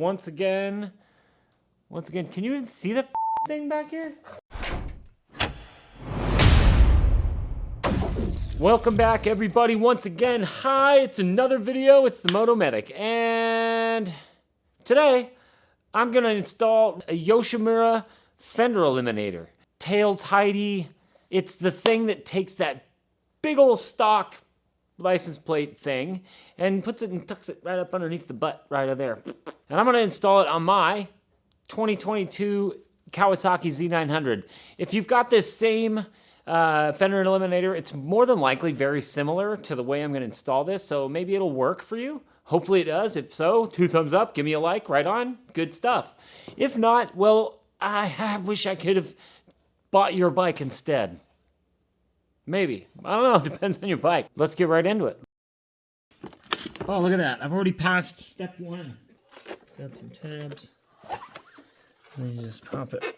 once again, can you even see the thing back here? Welcome back, everybody, once again. Hi, it's another video. It's the Moto Medic, and today I'm gonna install a Yoshimura Fender Eliminator. Tail tidy. It's the thing that takes that big old stock license plate thing and puts it and tucks it right up underneath the butt right there. And I'm gonna install it on my 2022 Kawasaki Z900. If you've got this same Fender Eliminator, it's more than likely very similar to the way I'm gonna install this, so maybe it'll work for you. Hopefully it does. If so, 2 thumbs up, give me a like, right on, good stuff. If not, well, I wish I could have bought your bike instead. Maybe. I don't know. Depends on your bike. Let's get right into it. Oh, look at that. I've already passed step 1. It's got some tabs. And you just pop it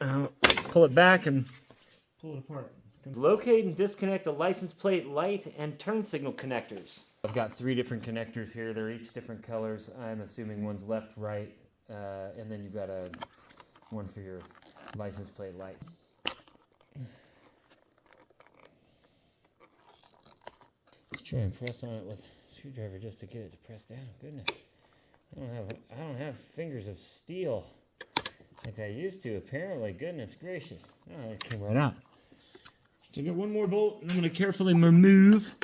out, pull it back, and pull it apart. Locate and disconnect the license plate light and turn signal connectors. I've got 3 different connectors here. They're each different colors. I'm assuming one's left, right, and then you've got one for your license plate light. Let's try and press on it with a screwdriver just to get it to press down. Goodness, I don't have fingers of steel like I used to. Apparently, goodness gracious. Oh, it came right out. So I got one more bolt, and I'm going to carefully remove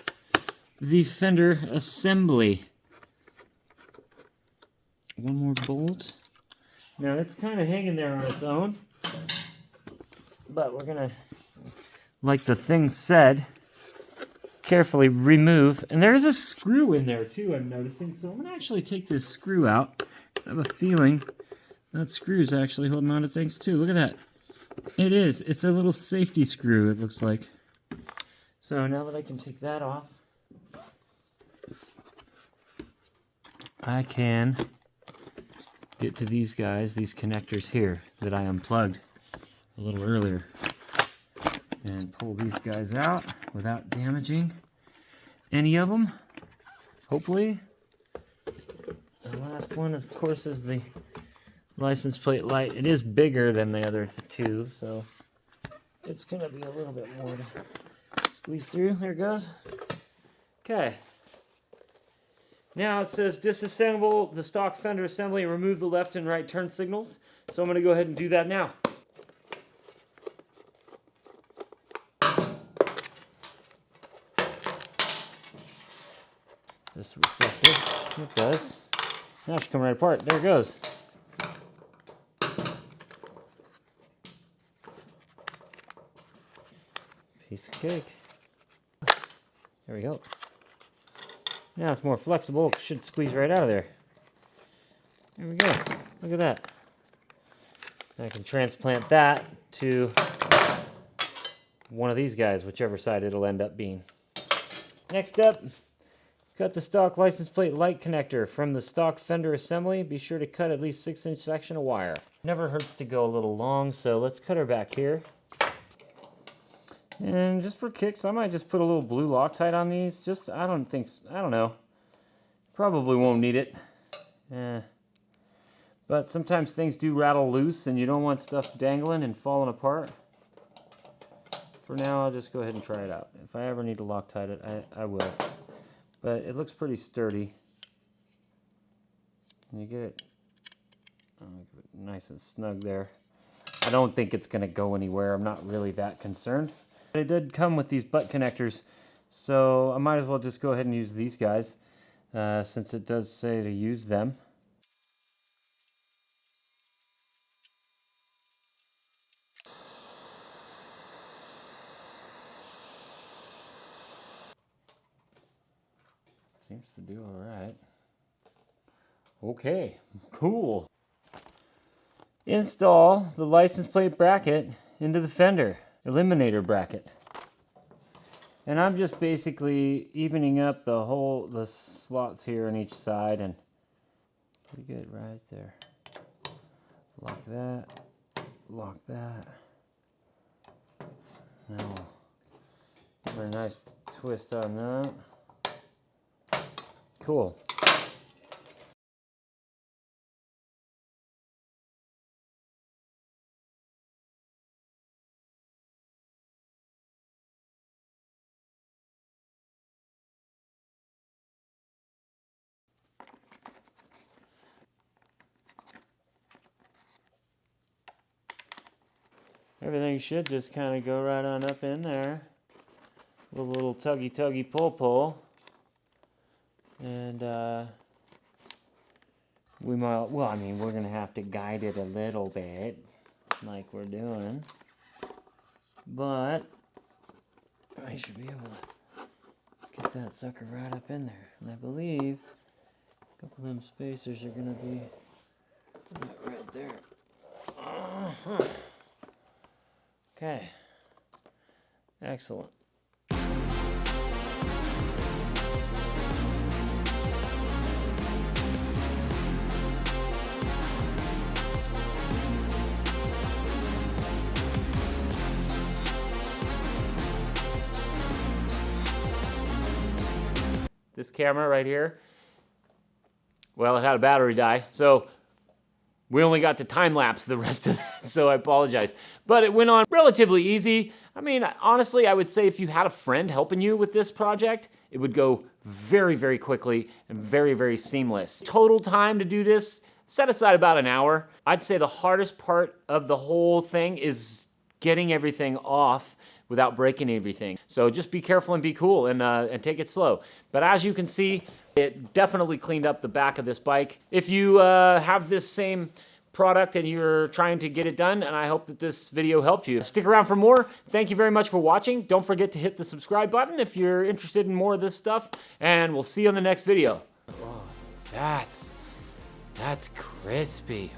the fender assembly. One more bolt. Now it's kind of hanging there on its own, but we're gonna, like the thing said, carefully remove. And there is a screw in there too, I'm noticing. So I'm gonna actually take this screw out. I have a feeling that screw's actually holding on to things too. Look at that. It is. It's a little safety screw, it looks like. So now that I can take that off, I can get to these guys, these connectors here that I unplugged a little earlier, and pull these guys out without damaging any of them, hopefully. The last one, of course, is the license plate light. It is bigger than the other 2, so it's going to be a little bit more to squeeze through. There it goes. Okay. Now it says disassemble the stock fender assembly and remove the left and right turn signals. So I'm going to go ahead and do that now. This reflective, it does. Now it should come right apart. There it goes. Piece of cake. There we go. Now it's more flexible. It should squeeze right out of there. There we go. Look at that. I can transplant that to one of these guys, whichever side it'll end up being. Next up, cut the stock license plate light connector from the stock fender assembly. Be sure to cut at least 6-inch section of wire. Never hurts to go a little long, so let's cut her back here. And just for kicks, I might just put a little blue Loctite on these. I don't know. Probably won't need it. But sometimes things do rattle loose and you don't want stuff dangling and falling apart. For now, I'll just go ahead and try it out. If I ever need to Loctite it, I will. But it looks pretty sturdy. Can you get it? Nice and snug there. I don't think it's going to go anywhere. I'm not really that concerned. It did come with these butt connectors, so I might as well just go ahead and use these guys, since it does say to use them. Seems to do all right. Okay, cool. Install the license plate bracket into the fender Eliminator bracket. And I'm just basically evening up the slots here on each side, and pretty good right there. Lock that, lock that. Now, very nice twist on that. Cool. everything should just kind of go right on up in there. With a little tuggy pull. And we might, well, I mean, we're going to have to guide it a little bit, like we're doing. But I should be able to get that sucker right up in there. And I believe a couple of them spacers are going to be right there. Okay. Excellent. This camera right here, well, it had a battery die, so we only got to time-lapse the rest of that, so I apologize. But it went on relatively easy. I mean, honestly, I would say if you had a friend helping you with this project, it would go very, very quickly and very, very seamless. Total time to do this, set aside about an hour. I'd say the hardest part of the whole thing is getting everything off without breaking everything. So just be careful and be cool and take it slow. But as you can see, it definitely cleaned up the back of this bike. If you have this same product and you're trying to get it done, and I hope that this video helped you. Stick around for more. Thank you very much for watching. Don't forget to hit the subscribe button if you're interested in more of this stuff, and we'll see you on the next video. Oh, that's crispy.